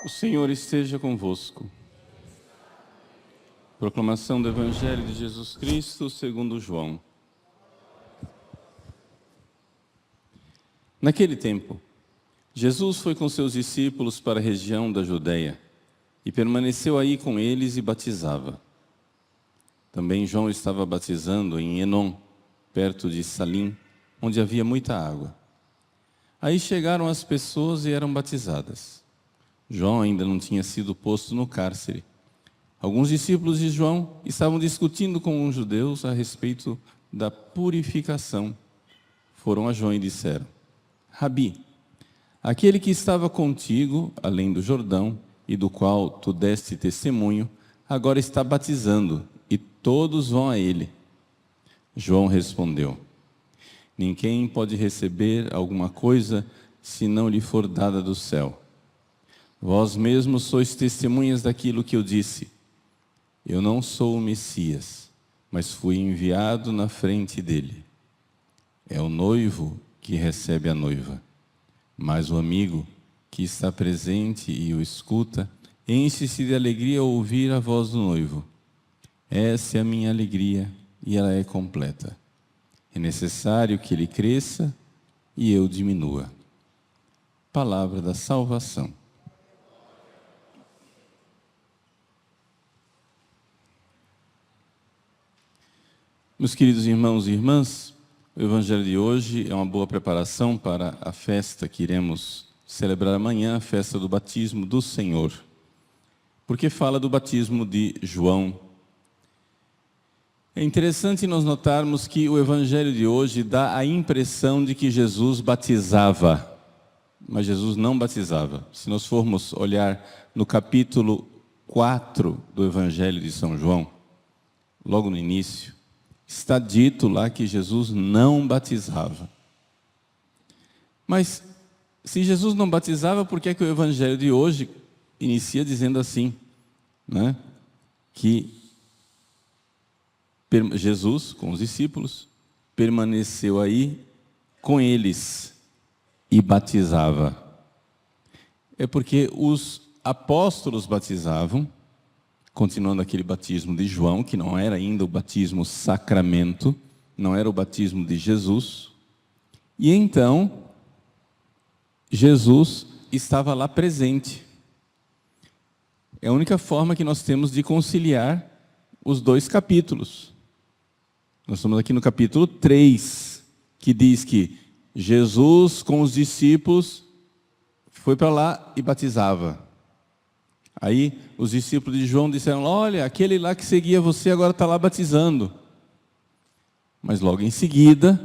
O Senhor esteja convosco. Proclamação do Evangelho de Jesus Cristo segundo João. Naquele tempo, Jesus foi com seus discípulos para a região da Judeia e permaneceu aí com eles e batizava. Também João estava batizando em Enom, perto de Salim, onde havia muita água. Aí chegaram as pessoas e eram batizadas. João ainda não tinha sido posto no cárcere. Alguns discípulos de João estavam discutindo com os judeus a respeito da purificação. Foram a João e disseram: Rabi, aquele que estava contigo, além do Jordão, e do qual tu deste testemunho, agora está batizando, e todos vão a ele. João respondeu: Ninguém pode receber alguma coisa se não lhe for dada do céu. Vós mesmos sois testemunhas daquilo que eu disse. Eu não sou o Messias, mas fui enviado na frente dele. É o noivo que recebe a noiva, mas o amigo que está presente e o escuta, enche-se de alegria ao ouvir a voz do noivo. Essa é a minha alegria e ela é completa. É necessário que ele cresça e eu diminua. Palavra da salvação. Meus queridos irmãos e irmãs, o Evangelho de hoje é uma boa preparação para a festa que iremos celebrar amanhã, a festa do batismo do Senhor. Porque fala do batismo de João. É interessante nós notarmos que o Evangelho de hoje dá a impressão de que Jesus batizava, mas Jesus não batizava. Se nós formos olhar no capítulo 4 do Evangelho de São João, logo no início, está dito lá que Jesus não batizava. Mas, se Jesus não batizava, por que é que o Evangelho de hoje inicia dizendo assim, né? Que Jesus, com os discípulos, permaneceu aí com eles e batizava? É porque os apóstolos batizavam, continuando aquele batismo de João, que não era ainda o batismo sacramento, não era o batismo de Jesus. E então, Jesus estava lá presente. É a única forma que nós temos de conciliar os dois capítulos. Nós estamos aqui no capítulo 3, que diz que Jesus com os discípulos foi para lá e batizava. Aí os discípulos de João disseram: olha, aquele lá que seguia você agora está lá batizando. Mas logo em seguida,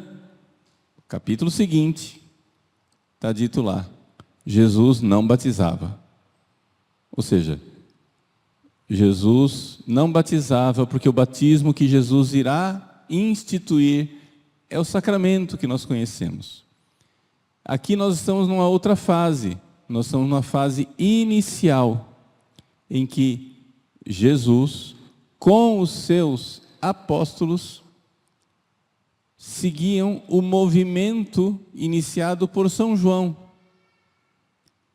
capítulo seguinte, está dito lá, Jesus não batizava. Ou seja, Jesus não batizava porque o batismo que Jesus irá instituir é o sacramento que nós conhecemos. Aqui nós estamos numa outra fase, nós estamos numa fase inicial, em que Jesus, com os seus apóstolos, seguiam o movimento iniciado por São João.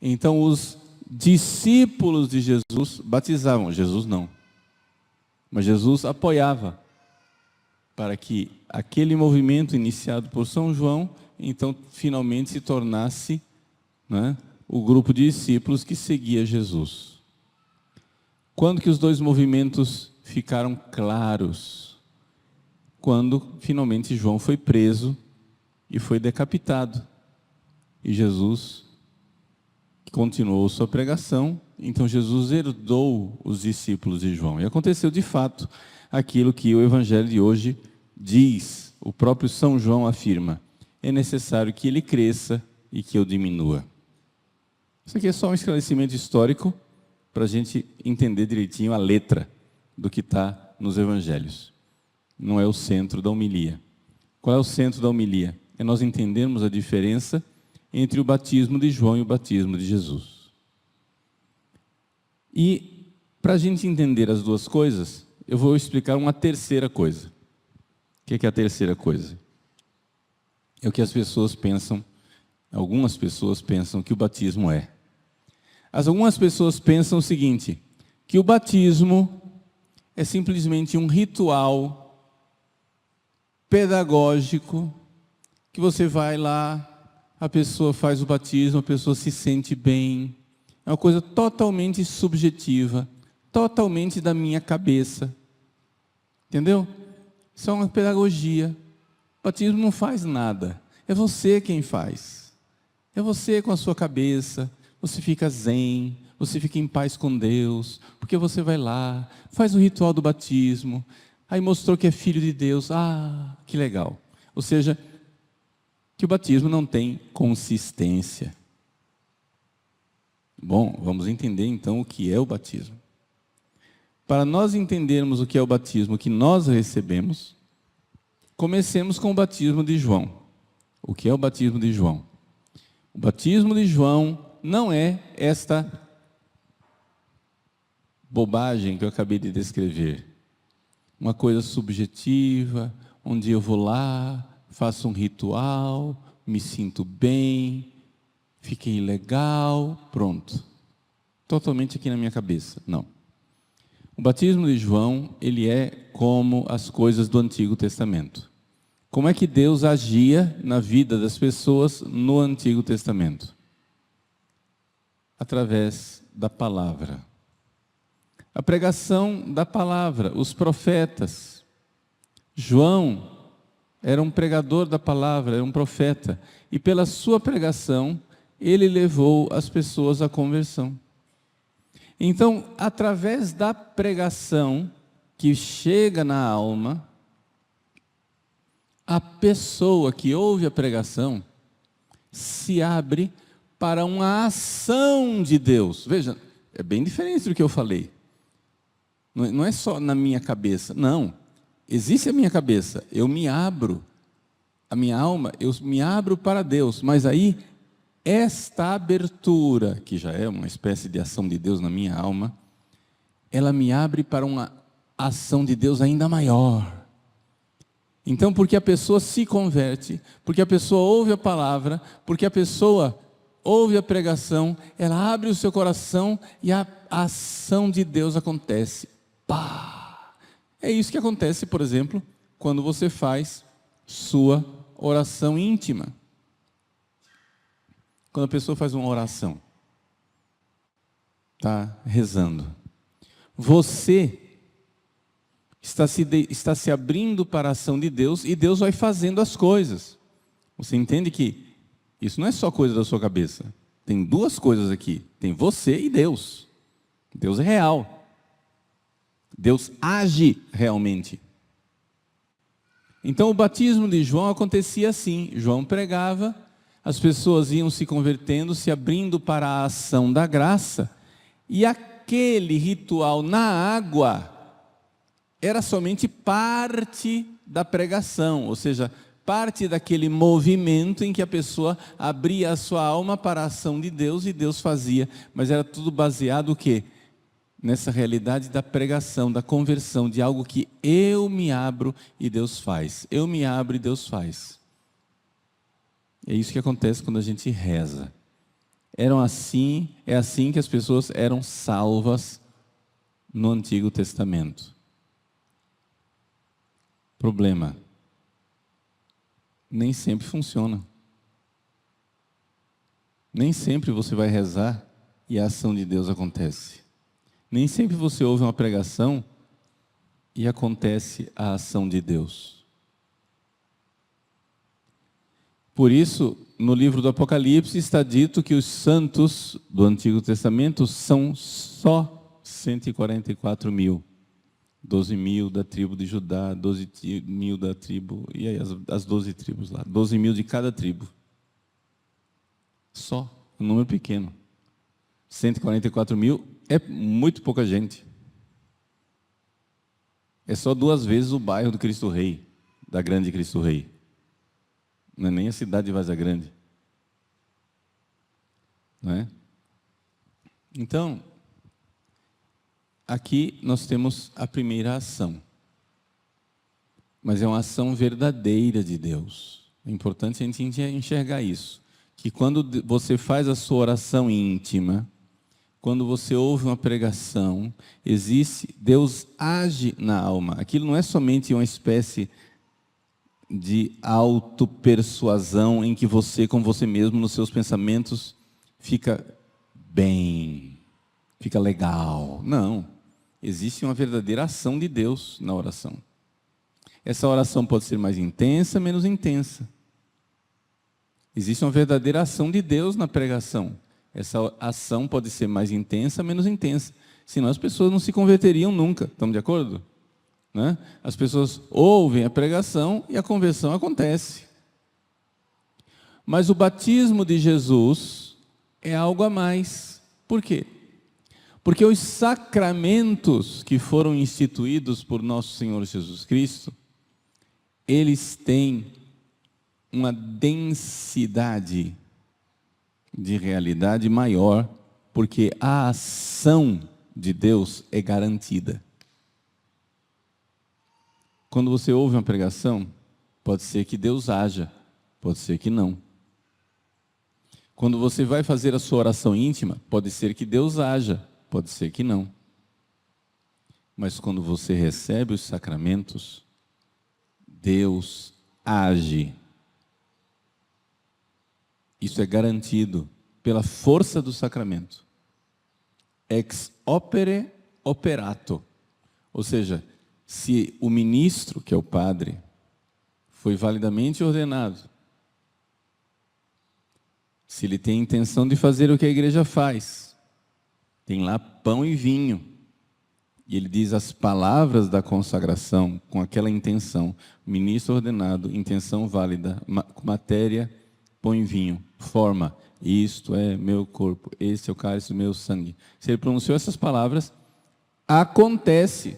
Então, os discípulos de Jesus batizavam, Jesus não. Mas Jesus apoiava para que aquele movimento iniciado por São João, então, finalmente se tornasse, né, o grupo de discípulos que seguia Jesus. Quando que os dois movimentos ficaram claros? Quando finalmente João foi preso e foi decapitado. E Jesus continuou sua pregação, então Jesus herdou os discípulos de João. E aconteceu de fato aquilo que o Evangelho de hoje diz, o próprio São João afirma: é necessário que ele cresça e que eu diminua. Isso aqui é só um esclarecimento histórico para a gente entender direitinho a letra do que está nos evangelhos. Não é o centro da homilia. Qual é o centro da homilia? É nós entendermos a diferença entre o batismo de João e o batismo de Jesus. E, para a gente entender as duas coisas, eu vou explicar uma terceira coisa. O que é a terceira coisa? É o que as pessoas pensam, algumas pessoas pensam que o batismo é. Algumas pessoas pensam o seguinte, que o batismo é simplesmente um ritual pedagógico, que você vai lá, a pessoa faz o batismo, a pessoa se sente bem. É uma coisa totalmente subjetiva, totalmente da minha cabeça. Entendeu? Isso é uma pedagogia. O batismo não faz nada. É você quem faz. É você com a sua cabeça. Você fica zen, você fica em paz com Deus, porque você vai lá, faz o ritual do batismo, aí mostrou que é filho de Deus. Ah, que legal. Ou seja, que o batismo não tem consistência. Bom, vamos entender então o que é o batismo. Para nós entendermos o que é o batismo que nós recebemos, comecemos com o batismo de João. O que é o batismo de João? O batismo de João não é esta bobagem que eu acabei de descrever. Uma coisa subjetiva, onde eu vou lá, faço um ritual, me sinto bem, fiquei legal, pronto. Totalmente aqui na minha cabeça. Não. O batismo de João, ele é como as coisas do Antigo Testamento. Como é que Deus agia na vida das pessoas no Antigo Testamento? Através da palavra. A pregação da palavra, os profetas. João era um pregador da palavra, era um profeta. E pela sua pregação, ele levou as pessoas à conversão. Então, através da pregação que chega na alma, a pessoa que ouve a pregação se abre para uma ação de Deus. Veja, é bem diferente do que eu falei. Não é só na minha cabeça, não. Existe a minha cabeça, eu me abro, a minha alma, eu me abro para Deus, mas aí, esta abertura, que já é uma espécie de ação de Deus na minha alma, ela me abre para uma ação de Deus ainda maior. Então, porque a pessoa se converte, porque a pessoa ouve a palavra, porque a pessoa ouve a pregação, ela abre o seu coração e a ação de Deus acontece. Pá! É isso que acontece, por exemplo, quando você faz sua oração íntima. Quando a pessoa faz uma oração, está rezando, você está se abrindo para a ação de Deus e Deus vai fazendo as coisas. Você entende que isso não é só coisa da sua cabeça. Tem duas coisas aqui. Tem você e Deus. Deus é real. Deus age realmente. Então o batismo de João acontecia assim. João pregava, as pessoas iam se convertendo, se abrindo para a ação da graça. E aquele ritual na água era somente parte da pregação, ou seja, parte daquele movimento em que a pessoa abria a sua alma para a ação de Deus e Deus fazia, mas era tudo baseado o quê? Nessa realidade da pregação, da conversão, de algo que eu me abro e Deus faz. Eu me abro e Deus faz. É isso que acontece quando a gente reza. É assim que as pessoas eram salvas no Antigo Testamento. Problema. Nem sempre funciona. Nem sempre você vai rezar e a ação de Deus acontece. Nem sempre você ouve uma pregação e acontece a ação de Deus. Por isso, no livro do Apocalipse está dito que os santos do Antigo Testamento são só 144 mil. 12 mil da tribo de Judá, 12 mil da tribo, e aí as 12 tribos lá, 12 mil de cada tribo. Só, um número pequeno. 144 mil é muito pouca gente. É só 2 vezes o bairro do Cristo Rei, da Grande Cristo Rei. Não é nem a cidade de Vaza Grande. não é? Então, aqui nós temos a primeira ação. Mas é uma ação verdadeira de Deus. É importante a gente enxergar isso. Que quando você faz a sua oração íntima, quando você ouve uma pregação, Deus age na alma. Aquilo não é somente uma espécie de autopersuasão em que você, com você mesmo, nos seus pensamentos, fica bem, fica legal. Não. Existe uma verdadeira ação de Deus na oração. Essa oração pode ser mais intensa, menos intensa. Existe uma verdadeira ação de Deus na pregação. Essa ação pode ser mais intensa, menos intensa. Senão as pessoas não se converteriam nunca. Estamos de acordo? Né? As pessoas ouvem a pregação e a conversão acontece. Mas o batismo de Jesus é algo a mais. Por quê? Porque os sacramentos que foram instituídos por nosso Senhor Jesus Cristo, eles têm uma densidade de realidade maior, porque a ação de Deus é garantida. Quando você ouve uma pregação, pode ser que Deus haja, pode ser que não. Quando você vai fazer a sua oração íntima, pode ser que Deus haja, pode ser que não. Mas quando você recebe os sacramentos, Deus age. Isso é garantido pela força do sacramento. Ex opere operato. Ou seja, se o ministro, que é o padre, foi validamente ordenado, se ele tem intenção de fazer o que a igreja faz, tem lá pão e vinho, e ele diz as palavras da consagração com aquela intenção, ministro ordenado, intenção válida, matéria, pão e vinho, forma, isto é meu corpo, este é o cálice do meu sangue. Se ele pronunciou essas palavras, acontece.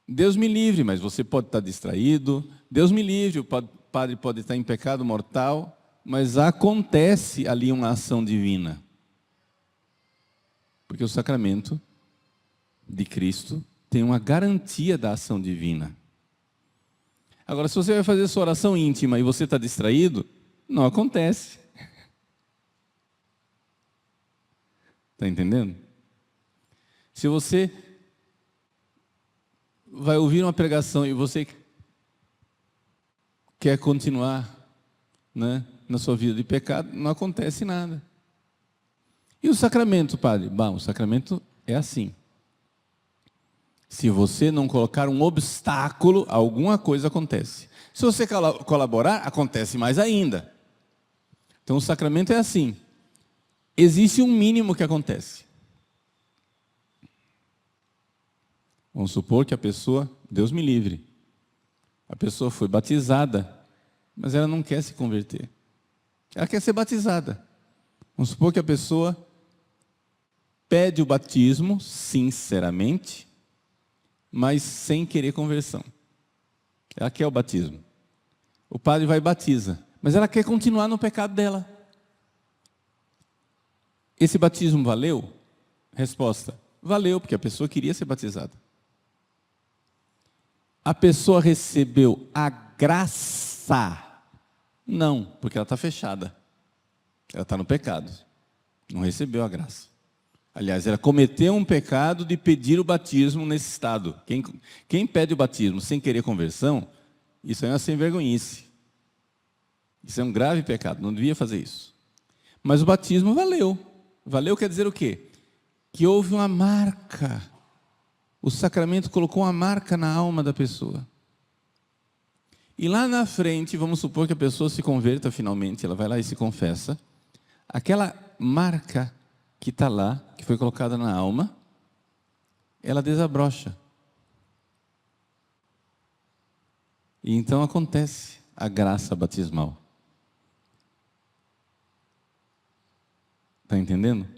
Deus me livre, mas você pode estar distraído. Deus me livre, o padre pode estar em pecado mortal, mas acontece ali uma ação divina. Porque o sacramento de Cristo tem uma garantia da ação divina. Agora, se você vai fazer sua oração íntima e você está distraído, não acontece. Está entendendo? Se você vai ouvir uma pregação e você quer continuar, né, na sua vida de pecado, não acontece nada. E o sacramento, padre? Bom, o sacramento é assim. Se você não colocar um obstáculo, alguma coisa acontece. Se você colaborar, acontece mais ainda. Então o sacramento é assim. Existe um mínimo que acontece. Vamos supor que a pessoa, Deus me livre, a pessoa foi batizada, mas ela não quer se converter. Ela quer ser batizada. Vamos supor que a pessoa pede o batismo, sinceramente, mas sem querer conversão. Ela quer o batismo. O padre vai e batiza, mas ela quer continuar no pecado dela. Esse batismo valeu? Resposta: valeu, porque a pessoa queria ser batizada. A pessoa recebeu a graça? Não, porque ela está fechada. Ela está no pecado. Não recebeu a graça. Aliás, ela cometeu um pecado de pedir o batismo nesse estado. Quem pede o batismo sem querer conversão, isso é uma sem-vergonhice. Isso é um grave pecado, não devia fazer isso. Mas o batismo valeu. Valeu quer dizer o quê? Que houve uma marca. O sacramento colocou uma marca na alma da pessoa. E lá na frente, vamos supor que a pessoa se converta finalmente, ela vai lá e se confessa. Aquela marca que está lá, que foi colocada na alma, ela desabrocha. E então acontece a graça batismal. Está entendendo?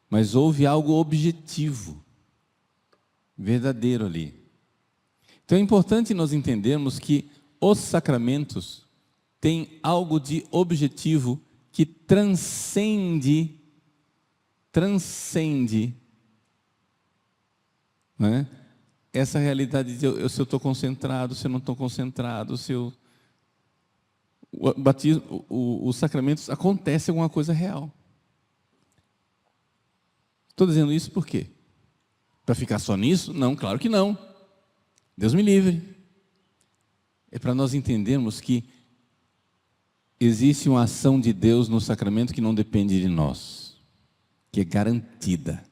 Mas houve algo objetivo, verdadeiro ali. Então é importante nós entendermos que os sacramentos, tem algo de objetivo que transcende, né? Essa realidade de se eu estou concentrado, se eu não estou concentrado, se eu... O batismo, os sacramentos, acontece alguma coisa real. Estou dizendo isso por quê? Para ficar só nisso? Não, claro que não. Deus me livre. É para nós entendermos que existe uma ação de Deus no sacramento que não depende de nós, que é garantida.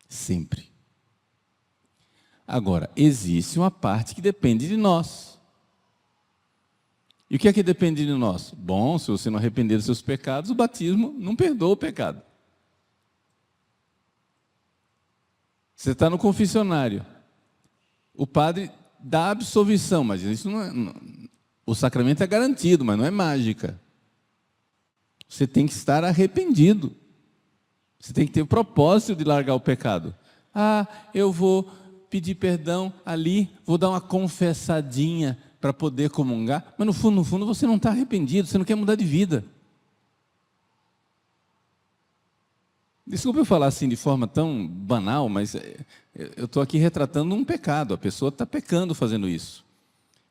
Sempre. Agora, existe uma parte que depende de nós. E o que é que depende de nós? Bom, se você não arrepender dos seus pecados, o batismo não perdoa o pecado. Você está no confessionário. O padre dá absolvição, mas isso não é... O sacramento é garantido, mas não é mágica. Você tem que estar arrependido. Você tem que ter o propósito de largar o pecado. Eu vou pedir perdão ali, vou dar uma confessadinha para poder comungar, mas no fundo você não está arrependido, você não quer mudar de vida. Desculpa eu falar assim de forma tão banal, mas eu estou aqui retratando um pecado, a pessoa está pecando fazendo isso.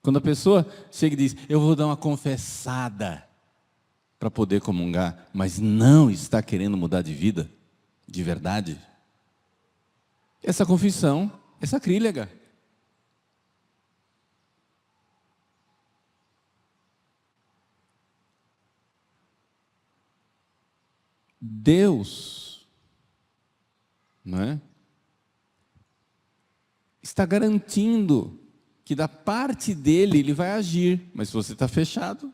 Quando a pessoa chega e diz, eu vou dar uma confessada para poder comungar, mas não está querendo mudar de vida, de verdade, essa confissão é sacrílega. Deus, não é? Está garantindo que da parte dele ele vai agir, mas se você está fechado,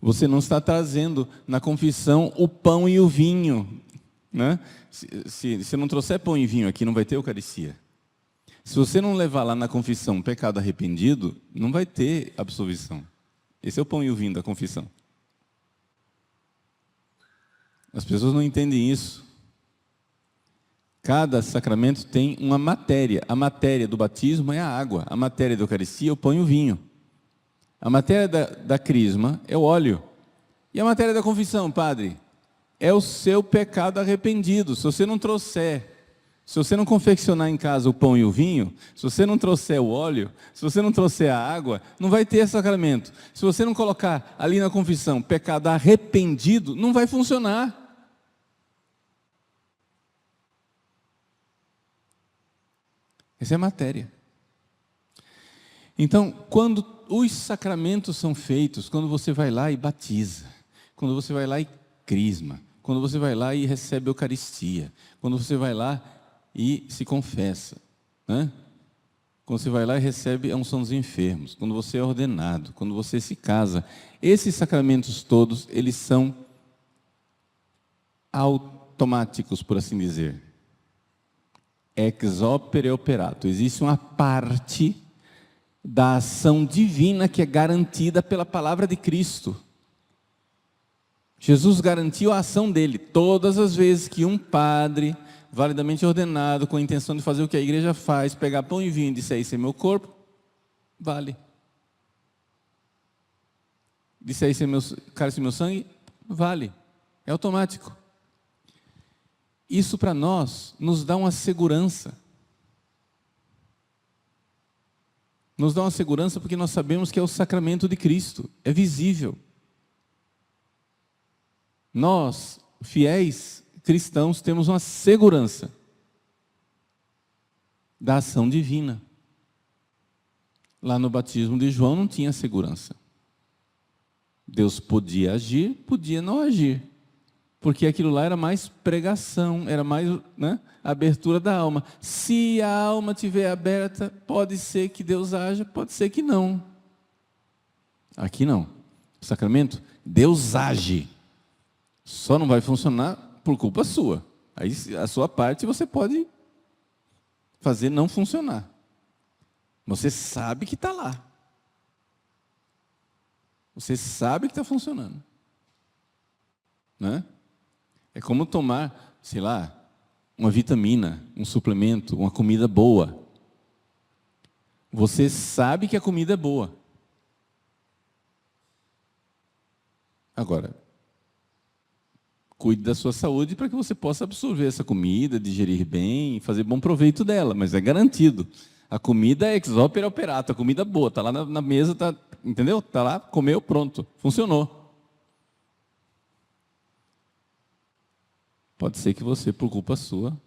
você não está trazendo na confissão o pão e o vinho, né? Se não trouxer pão e vinho aqui, não vai ter Eucaristia. Se você não levar lá na confissão pecado arrependido, não vai ter absolvição. Esse é o pão e o vinho da confissão. As pessoas não entendem isso. Cada sacramento tem uma matéria. A matéria do batismo é a água. A matéria da Eucaristia é o pão e o vinho. A matéria da crisma é o óleo. E a matéria da confissão, padre, é o seu pecado arrependido. Se você não trouxer, se você não confeccionar em casa o pão e o vinho, se você não trouxer o óleo, se você não trouxer a água, não vai ter sacramento. Se você não colocar ali na confissão pecado arrependido, não vai funcionar. Essa é a matéria. Então, quando os sacramentos são feitos, quando você vai lá e batiza, quando você vai lá e crisma, quando você vai lá e recebe a Eucaristia, quando você vai lá e se confessa, né? Quando você vai lá e recebe a unção dos enfermos, quando você é ordenado, quando você se casa, esses sacramentos todos, eles são automáticos, por assim dizer. Ex opere operato. Existe uma parte da ação divina que é garantida pela palavra de Cristo. Jesus garantiu a ação dele. Todas as vezes que um padre, validamente ordenado, com a intenção de fazer o que a igreja faz, pegar pão e vinho e disser, isso é meu corpo, vale. Disser, isso é meu cálice e meu sangue, vale. É automático. Isso para nós nos dá uma segurança. Nos dá uma segurança porque nós sabemos que é o sacramento de Cristo, é visível. Nós, fiéis cristãos, temos uma segurança da ação divina. Lá no batismo de João não tinha segurança. Deus podia agir, podia não agir. Porque aquilo lá era mais pregação, era mais, né, abertura da alma. Se a alma estiver aberta, pode ser que Deus haja, pode ser que não. Aqui não. O sacramento, Deus age. Só não vai funcionar por culpa sua. Aí a sua parte você pode fazer não funcionar. Você sabe que está lá. Você sabe que está funcionando. Né? É como tomar, sei lá, uma vitamina, um suplemento, uma comida boa. Você sabe que a comida é boa. Agora, cuide da sua saúde para que você possa absorver essa comida, digerir bem, fazer bom proveito dela, mas é garantido. A comida é ex opere operato, a comida boa, está lá na mesa, tá, entendeu? Está lá, comeu, pronto, funcionou. Pode ser que você, por culpa sua,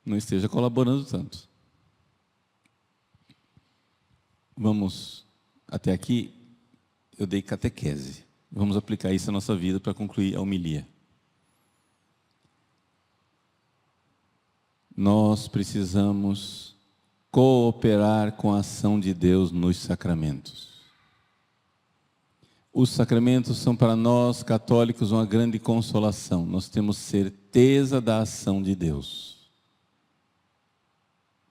não esteja colaborando tanto. Vamos, até aqui, eu dei catequese. Vamos aplicar isso à nossa vida para concluir a homilia. Nós precisamos cooperar com a ação de Deus nos sacramentos. Os sacramentos são para nós, católicos, uma grande consolação. Nós temos certeza da ação de Deus.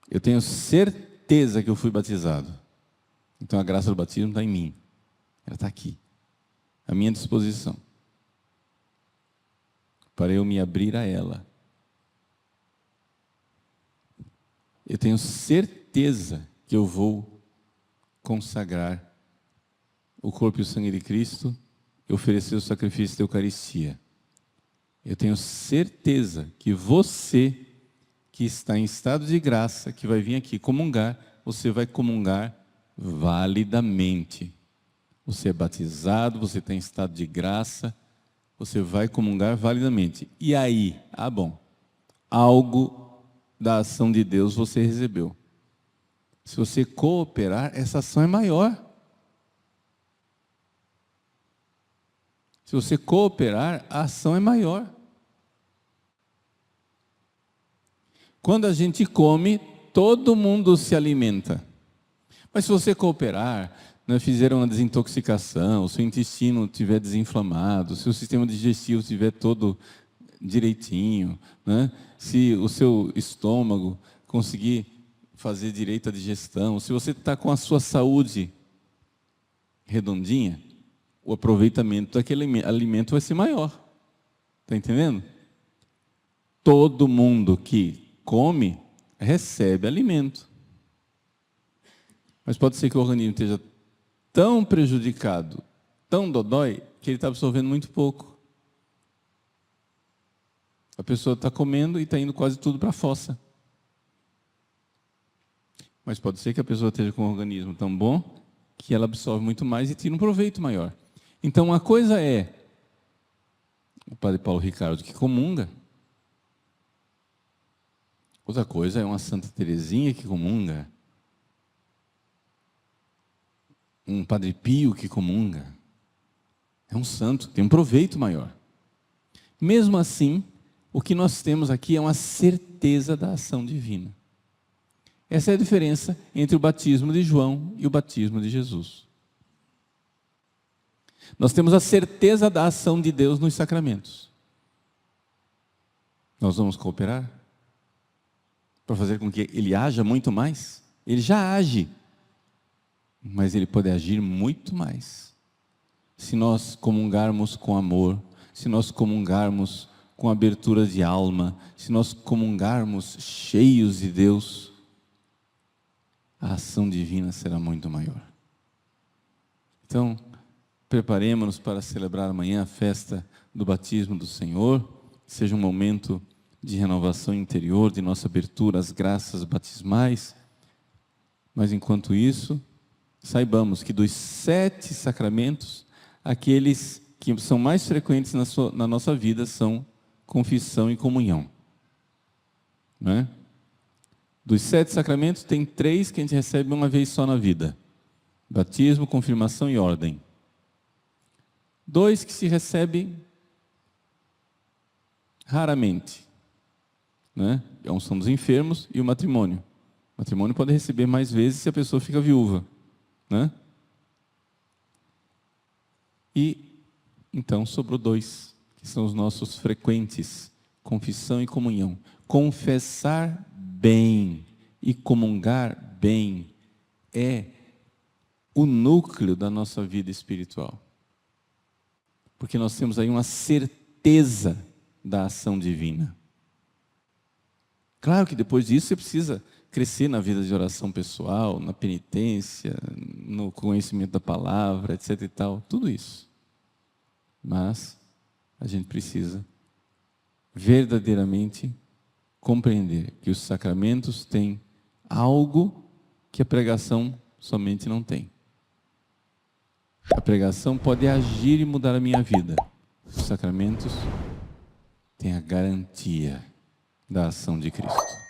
Eu tenho certeza que eu fui batizado. Então a graça do batismo está em mim. Ela está aqui, à minha disposição, para eu me abrir a ela. Eu tenho certeza que eu vou consagrar o corpo e o sangue de Cristo e oferecer o sacrifício da Eucaristia. Eu tenho certeza que você, que está em estado de graça, que vai vir aqui comungar, você vai comungar validamente. Você é batizado, você está em estado de graça, você vai comungar validamente. E aí? Bom, algo da ação de Deus você recebeu. Se você cooperar, essa ação é maior. Se você cooperar, a ação é maior. Quando a gente come, todo mundo se alimenta. Mas se você cooperar, fizer uma desintoxicação, o seu intestino estiver desinflamado, o seu sistema digestivo estiver todo direitinho, se o seu estômago conseguir fazer direito a digestão, se você está com a sua saúde redondinha, o aproveitamento daquele alimento vai ser maior. Está entendendo? Todo mundo que come, recebe alimento. Mas pode ser que o organismo esteja tão prejudicado, tão dodói, que ele está absorvendo muito pouco. A pessoa está comendo e está indo quase tudo para a fossa. Mas pode ser que a pessoa esteja com um organismo tão bom que ela absorve muito mais e tira um proveito maior. Então, uma coisa é o padre Paulo Ricardo que comunga, outra coisa é uma Santa Teresinha que comunga, um Padre Pio que comunga. É um santo, tem um proveito maior. Mesmo assim, o que nós temos aqui é uma certeza da ação divina. Essa é a diferença entre o batismo de João e o batismo de Jesus. Nós temos a certeza da ação de Deus nos sacramentos. Nós vamos cooperar para fazer com que Ele haja muito mais? Ele já age, mas Ele pode agir muito mais. Se nós comungarmos com amor, se nós comungarmos com abertura de alma, se nós comungarmos cheios de Deus, a ação divina será muito maior. Então, preparemos-nos para celebrar amanhã a festa do batismo do Senhor, que seja um momento de renovação interior, de nossa abertura às graças batismais. Mas enquanto isso, saibamos que dos 7 sacramentos, aqueles que são mais frequentes na nossa vida são confissão e comunhão. Não é? Dos 7 sacramentos, tem 3 que a gente recebe uma vez só na vida: batismo, confirmação e ordem. 2 que se recebem raramente, né? A unção dos enfermos e o matrimônio. O matrimônio pode receber mais vezes se a pessoa fica viúva, né? E então sobrou 2, que são os nossos frequentes: confissão e comunhão. Confessar bem e comungar bem é o núcleo da nossa vida espiritual. Porque nós temos aí uma certeza da ação divina. Claro que depois disso você precisa crescer na vida de oração pessoal, na penitência, no conhecimento da palavra, etc e tal, tudo isso. Mas a gente precisa verdadeiramente compreender que os sacramentos têm algo que a pregação somente não tem. A pregação pode agir e mudar a minha vida. Os sacramentos têm a garantia da ação de Cristo.